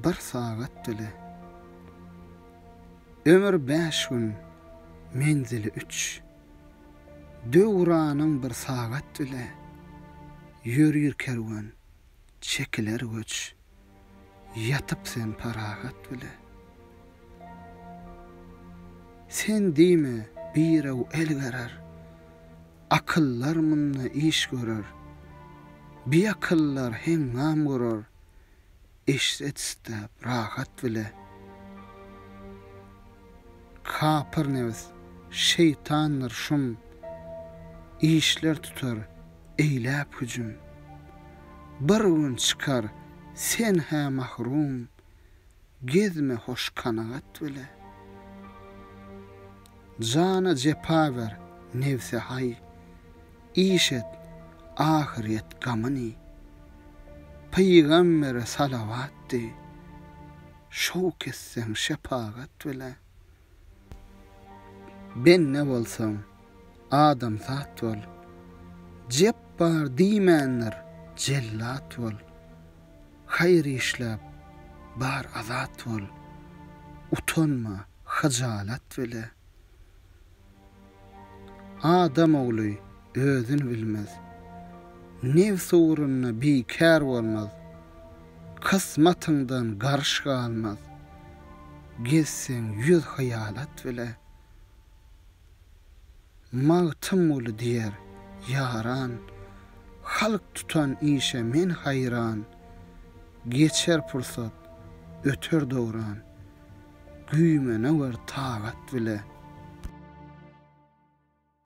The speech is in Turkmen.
bir sagat bile. Ömür 5 gün, menzili 3. Döwranyň bir sagat bile. Yürüyür kerwan, çekiler göç. Yatıp sen paragat bile. Sen diýme birew el garar. Akyllar munna iş görür. Bir akıllar hengam görür. Eşitste rahat bile. Kapır nevs, şeytanlar şum. İşler tutar, eylap hücum. Bir gün çıkar, sen ha mahrum. Gezme hoş kanagat bile. Cana cepa ver, nevse hay. İşet, ahiret gamani. Peygambere salavat de. Şok etsen şepagat bile. Ben ne bolsam, adam zat bol. Cebbar diýmenler, cellat bol. Hayır işlep, bar azat bol. Utanma, hacalat bile. Adam oğlu özün bilmez. Nefs uğruna bikar olmaz. Kısmatından garş kalmaz. Gezsen 100 hayalat bile. Mağtım olu diýer yaran. Halk tutan işe men hayran. Geçer pursat, öter dowran. Güýme ne var tagat bile.